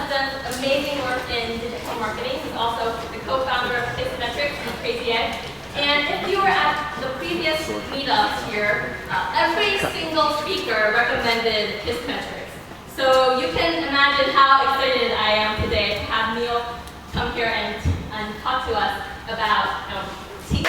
has done amazing work in digital marketing. He's also the co-founder of Meetup and Crazy Egg. And if you were at the previous meetups here, every single speaker recommended Meetup. So you can imagine how excited I am today to have Neil come here and talk to us about For you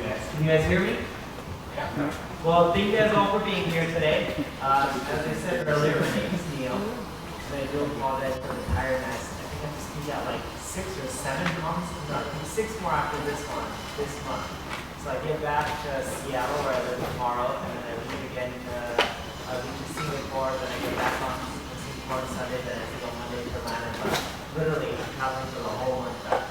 guys. Can you guys hear me? Yeah. Well, thank you guys all for being here today. As I said earlier, my name is Neil. And I do apologize for the tiredness. I think I have to speak at like 6 or 7 months. No, 6 more after this month. So I get back to Seattle where I live tomorrow, and then I leave again to Singapore. Then I get back on Singapore on Sunday. Then I go Monday to Atlanta. But literally, I'm traveling for the whole month back.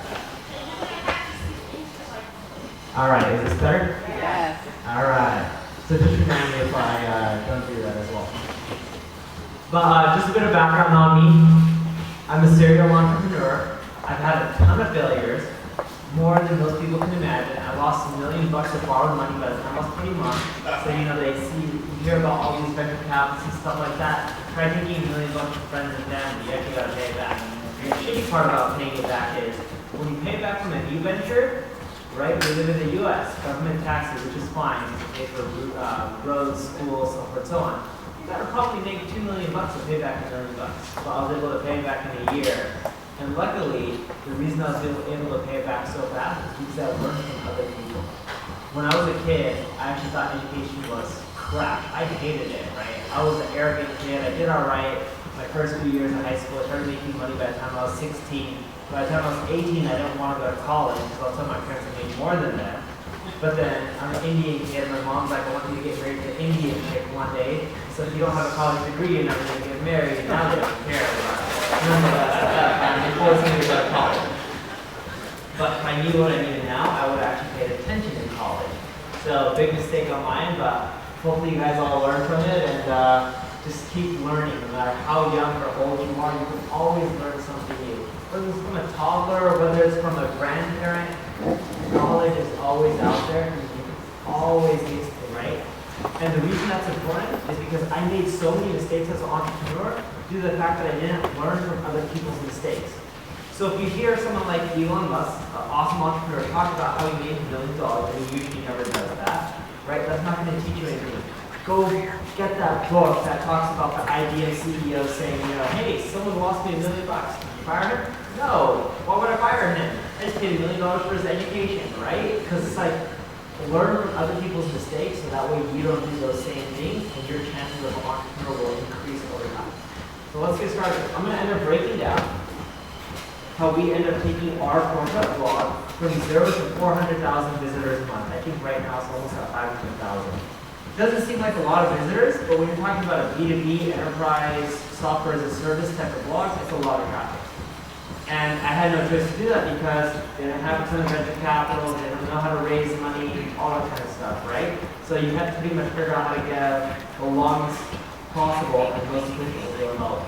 All right, is this better? Yes. All right. So just remind me if I don't do that as well. But just a bit of background on me. I'm a serial entrepreneur. I've had a ton of failures, more than most people can imagine. I lost $1 million of borrowed money by the time I was 20 months. So you hear about all these venture capitalists and stuff like that. Try taking $1 million from friends and family. You actually got to pay it back. And the shitty part about paying it back is when you pay it back from a new venture. Right, we live in the U.S. Government taxes, which is fine. You can pay for roads, schools, so forth, so on. You got to probably make $2 million to pay back $1 million. So I was able to pay it back in a year. And luckily, the reason I was able to pay it back so fast is because I learned from other people. When I was a kid, I actually thought education was crap. I hated it, right? I was an arrogant kid. I did all right my first few years in high school. I started making money by the time I was 16. By the time I was 18, I didn't want to go to college, so I'll tell my parents I made more than them. But then, I'm an Indian kid, my mom's like, I want you to get married to an Indian chick one day, so if you don't have a college degree, you're never going to get married. Now they don't care about it. Nonetheless, I'm forcing me to go to college. But if I knew what I needed now, I would have actually paid attention in college. So, big mistake on mine, but hopefully you guys all learn from it, and just keep learning. No matter how young or old you are, you can always learn something new. Whether it's from a toddler or whether it's from a grandparent, knowledge is always out there and you can always use it, right? And the reason that's important is because I made so many mistakes as an entrepreneur due to the fact that I didn't learn from other people's mistakes. So if you hear someone like Elon Musk, an awesome entrepreneur, talk about how he made $1 million, and he usually never does that, right? That's not going to teach you anything. Go get that book that talks about the IBM CEO saying, hey, someone lost me $1 million. Did you fire him? No. Why would I fire him? I just paid $1 million for his education, right? Because it's like, learn from other people's mistakes so that way you don't do those same things and your chances of an entrepreneur will increase over time. So let's get started. I'm going to end up breaking down how we end up taking our concept blog from 0 to 400,000 visitors a month. I think right now it's almost at 500,000. Doesn't seem like a lot of visitors, but when you're talking about a B2B enterprise software as a service type of blog, it's a lot of traffic. And I had no choice to do that because they didn't have a ton of venture capital, they didn't know how to raise money, all that kind of stuff, right? So you have to pretty much figure out how to get the longest possible and most efficient way remote.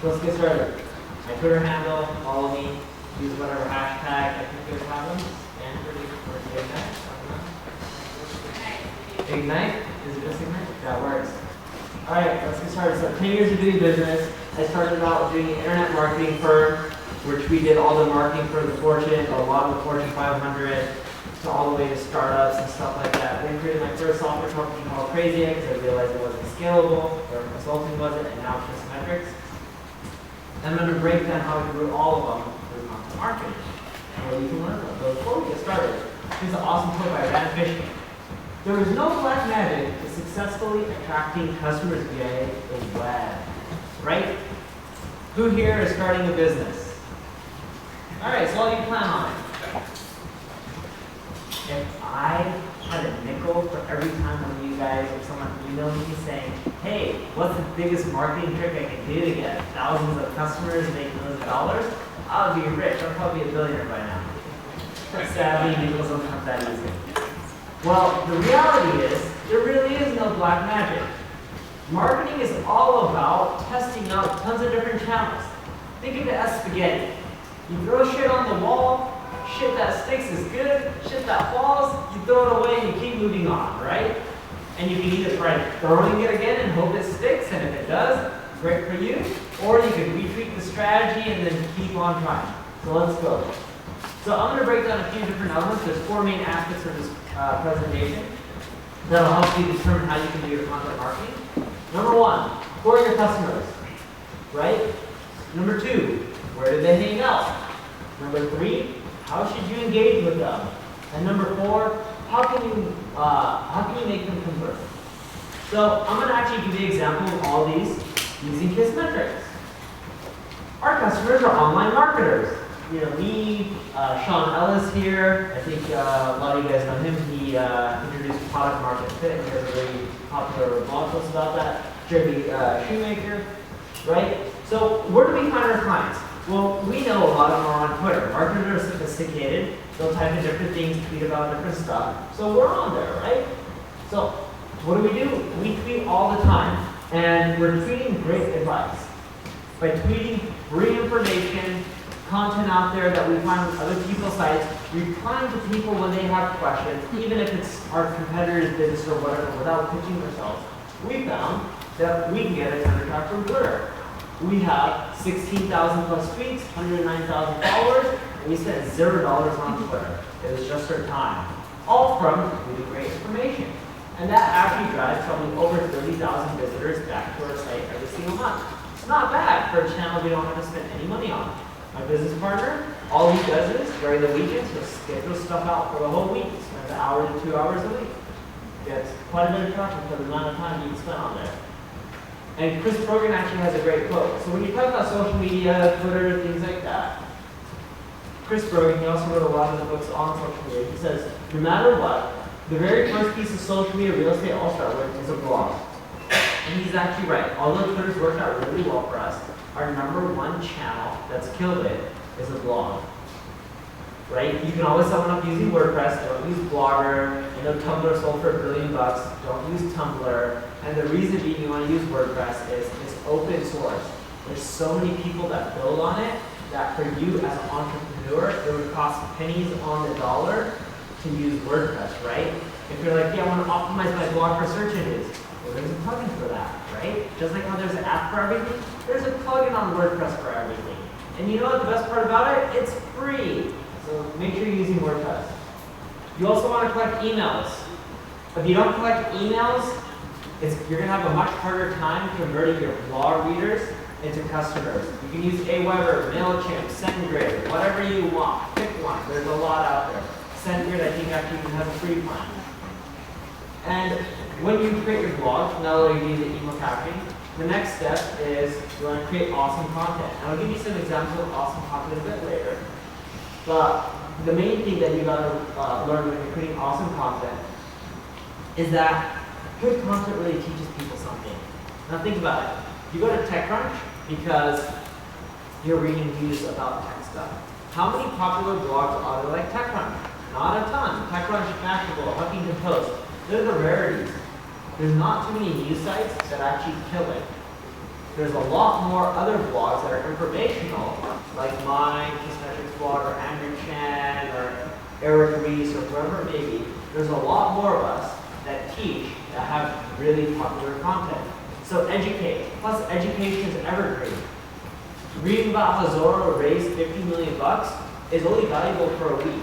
So let's get started. My Twitter handle, follow me, use whatever hashtag I think there's problems, and for Ignite? Is it just Ignite? That works. Alright, let's get started. So 10 years of doing business. I started out doing an internet marketing firm, which we did all the marketing for the Fortune, a lot of the Fortune 500, to all the way to startups and stuff like that. Then created my first software company called Crazy Egg because I realized it wasn't scalable, or consulting wasn't, and now it's just metrics. And I'm going to break down how we grew all of them through content marketing and what you can learn from them. But before we get started, here's an awesome quote by Rand Fishkin. There is no black magic to successfully attracting customers via the web. Right? Who here is starting a business? Alright, so all you plan on it. If I had a nickel for every time one of you guys or someone emailed me saying, hey, what's the biggest marketing trick I can do to get thousands of customers and make millions of dollars? I would be rich. I'd probably be a billionaire by now. But sadly, nickels don't come that easy. Well, the reality is, there really is no black magic. Marketing is all about testing out tons of different channels. Think of it as spaghetti. You throw shit on the wall, Shit that sticks is good, shit that falls, you throw it away and you keep moving on, right? And you can either try throwing it again and hope it sticks, and if it does, great for you, or you can retweak the strategy and then keep on trying. So let's go. So I'm going to break down a few different elements. There's 4 main aspects of this presentation that'll help you determine how you can do your content marketing. Number 1, who are your customers, right? Number 2, where do they hang out? Number 3, how should you engage with them? And number 4, how can you make them convert? So I'm going to actually give you an example of all these using KISS metrics. Our customers are online marketers. You know, me, Sean Ellis here, I think a lot of you guys know him. He introduced product market fit. He has a really popular blog post about that. Jeremy Shoemaker, right? So where do we find our clients? Well, we know a lot of them are on Twitter. Marketers are sophisticated. They'll type in different things, tweet about different stuff. So we're on there, right? So what do? We tweet all the time. And we're tweeting great advice. By tweeting free information, content out there that we find on other people's sites, replying to people when they have questions, even if it's our competitor's business or whatever, without pitching ourselves, we found that we can get a ton of traffic from Twitter. We have 16,000 plus tweets, 109,000 followers, and we spent $0 on Twitter. It was just our time. All from really great information. And that actually drives probably over 30,000 visitors back to our site every single month. It's not bad for a channel we don't have to spend any money on. My business partner, all he does is, during the weekends, he'll schedule stuff out for the whole week. He spends 1 hour to 2 hours a week. Gets quite a bit of traffic for the amount of time you can spend on there. And Chris Brogan actually has a great quote. So when you talk about social media, Twitter, things like that, Chris Brogan, he also wrote a lot of the books on social media. He says, no matter what, the very first piece of social media real estate I'll start with is a blog. And he's actually right. Although Twitter's worked out really well for us, our #1 channel that's killed it is a blog. Right? You can always sum it up using WordPress. Don't use Blogger. I know Tumblr sold for $1 billion. Don't use Tumblr. And the reason being you want to use WordPress is it's open source. There's so many people that build on it that for you as an entrepreneur, it would cost pennies on the dollar to use WordPress, right? If you're like, yeah, I want to optimize my blog for search engines, well, there's a plugin for that, right? Just like how there's an app for everything, there's a plugin on WordPress for everything. And you know what the best part about it? It's free. So make sure you're using WordPress. You also want to collect emails. If you don't collect emails, you're going to have a much harder time converting your blog readers into customers. You can use Aweber, MailChimp, SendGrid, whatever you want. Pick one. There's a lot out there. SendGrid, I think, actually even has a free plan. And when you create your blog, not only do you need the email captioning, the next step is you want to create awesome content. And I'll give you some examples of awesome content a bit later. But the main thing that you got to learn when you're creating awesome content is that good content really teaches people something. Now think about it. You go to TechCrunch because you're reading news about tech stuff. How many popular blogs are there like TechCrunch? Not a ton. TechCrunch, Mashable, Huffington Post. They're the rarities. There's not too many news sites that actually kill it. There's a lot more other blogs that are informational, like mine, Kissmetrics blog, or Andrew Chan, or Eric Rees, or whoever it may be. There's a lot more of us that teach, that have really popular content. So educate. Plus, education is evergreen. Reading about how Zoro raised $50 million is only valuable for a week.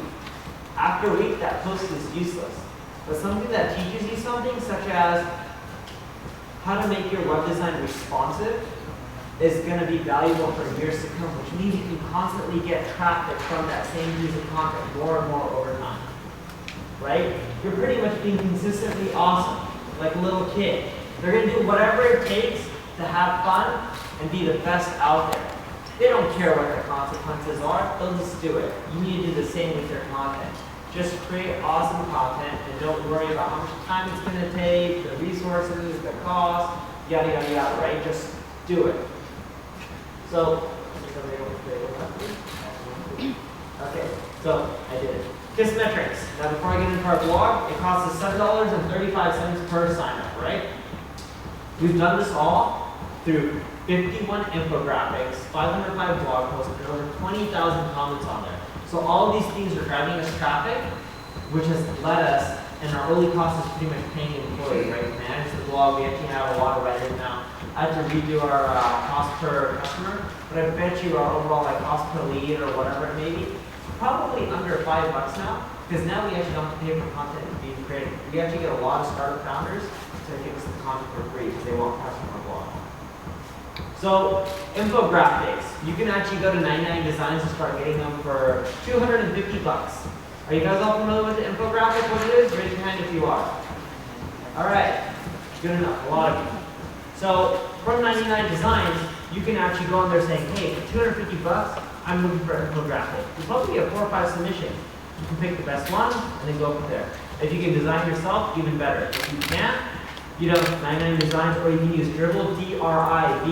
After a week, that post is useless. But something that teaches you something, such as how to make your web design responsive, is going to be valuable for years to come, which means you can constantly get traffic from that same piece of content more and more over time. Right? You're pretty much being consistently awesome, like a little kid. They're going to do whatever it takes to have fun and be the best out there. They don't care what the consequences are, they'll just do it. You need to do the same with your content. Just create awesome content and don't worry about how much time it's going to take, the resources, the cost, yada, yada, yada, right? Just do it. So, okay, so I did it. Kissmetrics. Now before I get into our blog, it costs us $7.35 per sign up, right? We've done this all through 51 infographics, 505 blog posts, and over 20,000 comments on there. So So all of these things are driving us traffic, which has led us, and our only cost is pretty much paying an employee, right? To manage the blog, we actually have a lot of writers now. I had to redo our cost per customer, but I bet you our overall like cost per lead or whatever it may be, probably under $5 now, because now we actually don't have to pay for content being created. We actually get a lot of startup founders to give us the content for free because they won't custom our blog. So infographics, you can actually go to 99 Designs and start getting them for $250. Are you guys all familiar with the infographic, what it is? Raise your hand if you are. All right, good enough, a lot of you. So from 99 Designs, you can actually go on there saying, hey, for $250, I'm looking for an infographic. You'll probably get 4 or 5 submissions. You can pick the best one and then go from there. If you can design yourself, even better. If you can't, you know, 99 Designs, or you can use Dribble, dribble.com.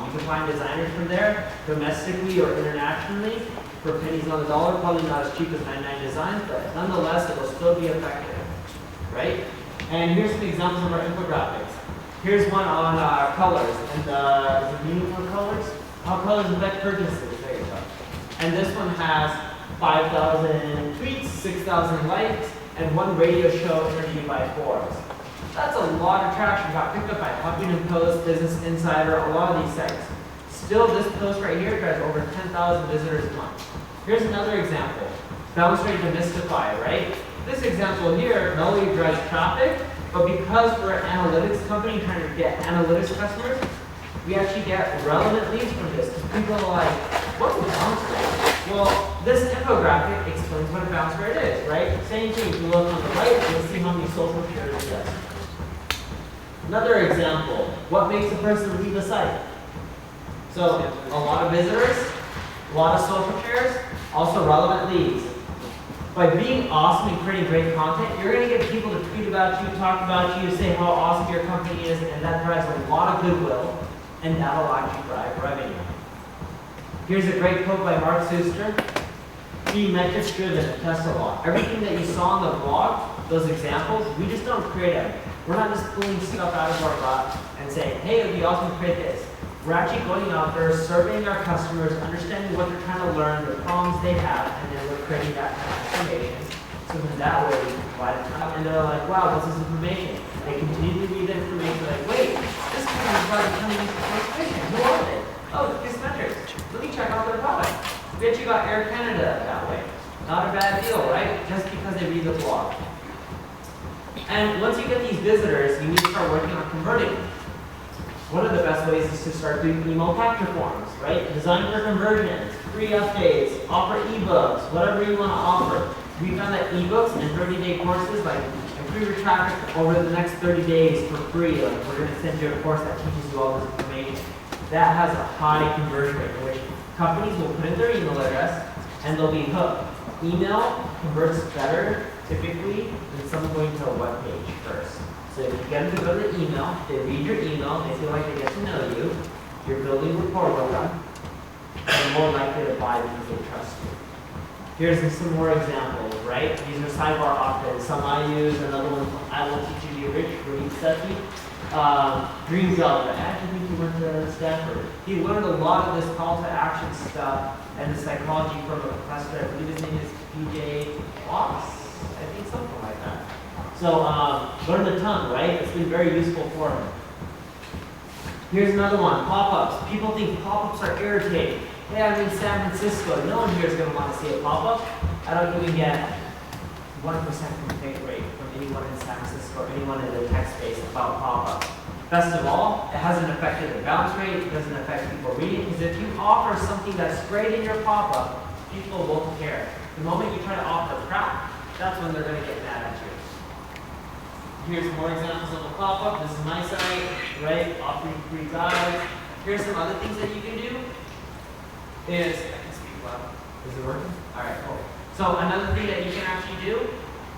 You can find designers from there, domestically or internationally, for pennies on the dollar. Probably not as cheap as 99 Designs, but nonetheless, it will still be effective, right? And here's some examples of our infographics. Here's one on colors and the meaning of colors. How colors affect purchases. There you go. And this one has 5,000 tweets, 6,000 likes, and 1 radio show interviewed by Forbes. That's a lot of traction. Got picked up by Huffington Post, Business Insider, a lot of these sites. Still, this post right here drives over 10,000 visitors a month. Here's another example. Bounce rate demystify, right? This example here not only drives traffic, but because we're an analytics company trying to get analytics customers, we actually get relevant leads from this. People are like, what's a bounce rate? Well, this infographic explains what a bounce rate is, right? Same thing, if you look on the right, you'll see how many social shares it does. Another example, what makes a person leave the site? So, a lot of visitors, a lot of social shares, also relevant leads. By being awesome and creating great content, you're going to get people to tweet about you, talk about you, say how awesome your company is, and that drives a lot of goodwill, and that'll actually drive revenue. Here's a great quote by Mark Suster. Be metrics driven and test a lot. Everything that you saw on the blog, those examples, we just don't create them. We're not just pulling stuff out of our butt and saying, hey, it would be awesome to create this. We're actually going out there, surveying our customers, understanding what they're trying to learn, the problems they have, and then we're creating that kind of information. So then that way we can provide it to them. And they're like, wow, what's this information? They continue to read the information, like, wait, this company is probably coming into information. Who are they? Oh, it's metrics. Let me check out their product. We actually got Air Canada that way. Not a bad deal, right? Just because they read the blog. And once you get these visitors, you need to start working on converting them. One of the best ways is to start doing email capture forms, right? Design for conversions, free updates, offer ebooks, whatever you want to offer. We found that ebooks and 30-day courses, like improve your traffic over the next 30 days for free. Like we're going to send you a course that teaches you all this information. That has a high conversion rate, in which companies will put in their email address and they'll be hooked. Email converts better typically than someone going to a web page first. So if you get them to go to the email, they read your email, they feel like they get to know you, you're building rapport with them, they're more likely to buy because they trust you. Here's some more examples, right? These are sidebar opt-ins. Some I use, another one, I will teach you to be rich, Rudy Sethi. Dream Zelda, I actually think he went to Stanford. He learned a lot of this call to action stuff and the psychology from a professor, I believe his name is PJ Fox, I think something like that. So learned a ton, right? It's been very useful for him. Here's another one, pop-ups. People think pop-ups are irritating. Hey, I'm in San Francisco. No one here is going to want to see a pop-up. I don't even get 1% complaint rate from anyone in San Francisco or anyone in the tech space about pop-ups. Best of all, it hasn't affected the bounce rate. It doesn't affect people reading. Because if you offer something that's great in your pop-up, people won't care. The moment you try to offer crap, that's when they're going to get mad at you. Here's more examples of a pop-up. This is my site, right? Offering free guides. Here's some other things that you can do. I can speak loud. Is it working? All right, cool. So another thing that you can actually do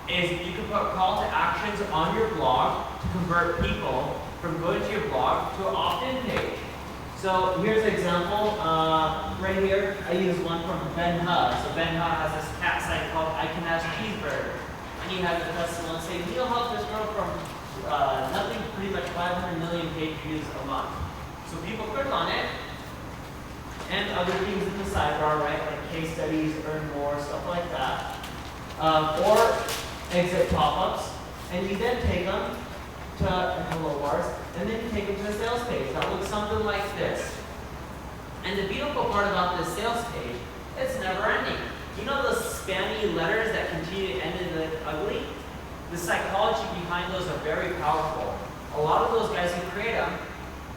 is you can put call to actions on your blog to convert people from going to your blog to an opt-in page. So here's an example. Right here, I use one from Ben Ha. So Ben Ha has this cat site called I Can Ask Cheeseburger. And he has a customer say, we'll help this girl from nothing to pretty much 500 million page views a month. So people click on it, and other things in the sidebar, right? Like case studies, earn more, stuff like that. Or exit pop-ups, and you then take them to hello bars, and then you take them to a sales page that looks something like this. And the beautiful part about this sales page, it's never ending. You know those spammy letters that continue to end in the ugly? The psychology behind those are very powerful. A lot of those guys who create them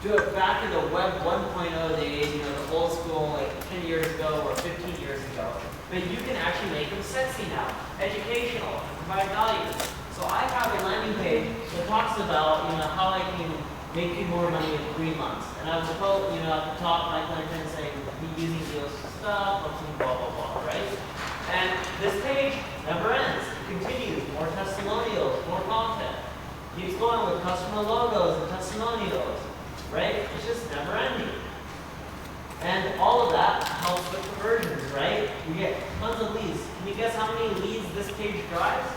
do it back in the web 1.0 days, you know, the old school, like 10 years ago or 15 years ago. But you can actually make them sexy now, educational, and provide value. So I have a landing page that talks about, you know, how I can make you more money in 3 months. And I will quote, you know, at the top, my content saying, be using deals stuff, blah, blah, blah, right? And this page never ends. It continues. More testimonials, more content. Keeps going with customer logos and testimonials, right? It's just never ending. And all of that helps with conversions, right? You get tons of leads. Can you guess how many leads this page drives?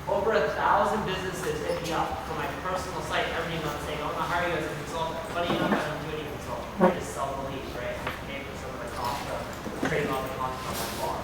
Over 1,000 businesses hit me up from my personal site every month saying, I want to hire you as a consultant. Funny enough, I don't do any consulting. I just sell the leads, right? I pay for some of the cost of trading all the content on my blog.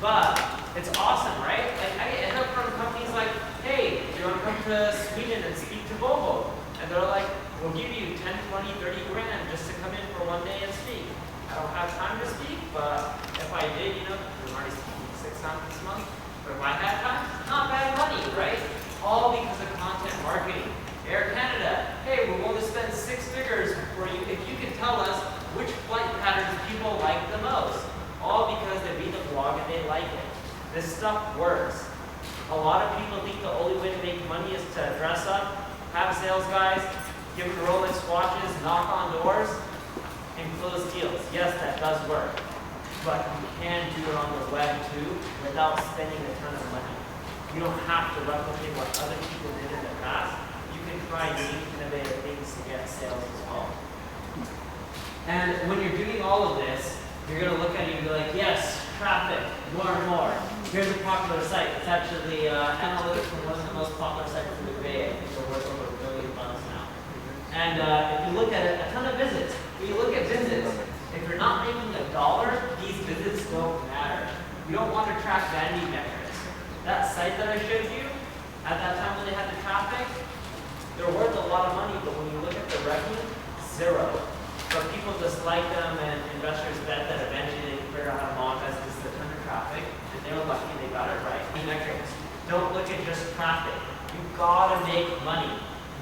But it's awesome, right? Like I end up from companies like, hey, do you want to come to Sweden and speak to Volvo? And they're like, we'll give you 10, 20, 30 grand just to come in for 1 day and speak. I don't have time to speak, but if I did, you know, I'm already speaking 6 times this month. But if I had time, not bad money, right? All because of content marketing. Air Canada, hey, we're willing to spend 6 figures for you if you can tell us which flight patterns people like the most. All because they read the blog and they like it. This stuff works. A lot of people think the only way to make money is to dress up, have sales guys, give them Rolex watches, knock on doors, and close deals. Yes, that does work. But you can do it on the web too without spending a ton of money. You don't have to replicate what other people did in the past. You can try unique, innovative things to get sales as well. And when you're doing all of this, you're going to look at it and be like, yes, traffic, more and more. Here's a popular site. It's actually analytics from one of the most popular sites in the Bay. I think they're worth over $1 billion now. And if you look at it, a ton of visits. When you look at visits, if you're not making $1, these visits don't matter. You don't want to track vanity metrics. That site that I showed you, at that time when they had the traffic, they're worth a lot of money, but when you look at the revenue, 0. So people just like them, and investors bet that eventually they can figure out how to monetize this a ton of traffic, and they were lucky they got it right. Metrics. Don't look at just traffic. You gotta make money.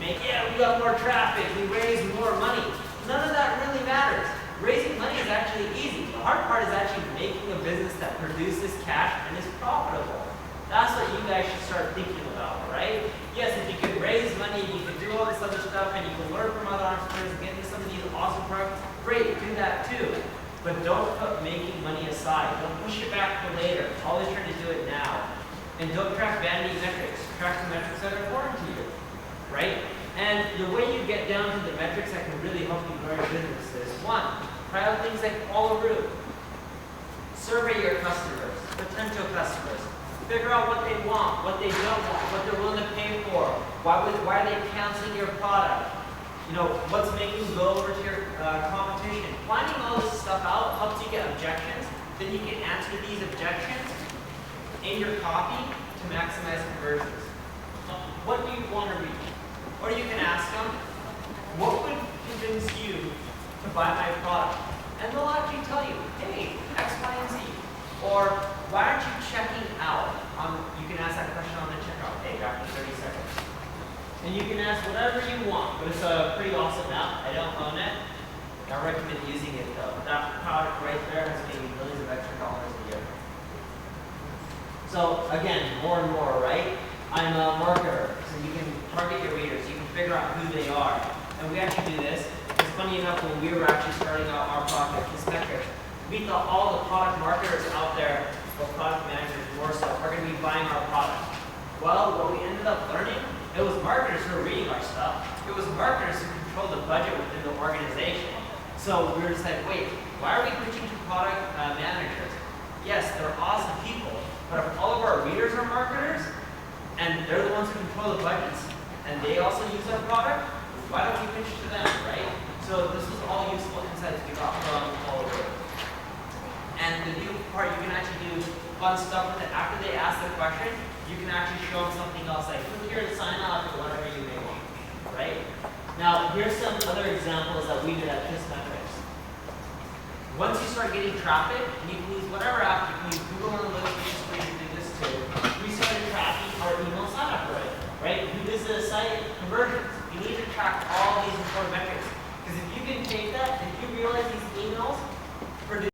Yeah, we got more traffic, we raised more money. None of that really matters. Raising money is actually easy. The hard part is actually making a business that produces cash and is profitable. That's what you guys should start thinking about, right? Yes, if you can raise money, you can do all this other stuff, and you can learn from other entrepreneurs and get into some of these awesome products, great, do that too. But don't put making money aside. Don't push it back for later. Always try to do it now. And don't track vanity metrics. Track the metrics that are important to you, right? And the way you get down to the metrics that can really help you grow your business is, 1, try out things like follow route. Survey your customers, potential customers. Figure out what they want, what they don't want, what they're willing to pay for. Why are they canceling your product? You know, what's making you go over to your competition. Finding all this stuff out helps you get objections. Then you can answer these objections in your copy to maximize conversions. What do you want to reach? Or you can ask them, what would convince you to buy my product? And they'll actually tell you, hey, X, Y, and Z. Or, why aren't you checking out? You can ask that question on the checkout page after 30 seconds. And you can ask whatever you want, but it's a pretty awesome app. I don't own it. I recommend using it though. That product right there has made me millions of extra dollars a year. So again, more and more, right? I'm a marketer, so you can target your readers. You can figure out who they are. And we actually do this. It's funny enough, when we were actually starting out our product, Metrics, we thought all the product marketers out there, or product managers more so, are going to be buying our product. Well, what we ended up learning, it was marketers who were reading our stuff. It was marketers who controlled the budget within the organization. So we were just like, wait, why are we pitching to product managers? Yes, they're awesome people, but if all of our readers are marketers, and they're the ones who control the budgets, and they also use our product, why don't we pitch to them, right? So this was all useful insights we got from fun stuff with it. After they ask the question, you can actually show them something else, like click here to sign up or whatever you may want, right? Now, here's some other examples that we did at Metrics. Once you start getting traffic, and you can use whatever app, you can use Google Analytics, you can do this too. We started tracking our email sign-up rate, right? If you visit a site, conversions, you need to track all these important metrics. Because if you can take that, if you realize these emails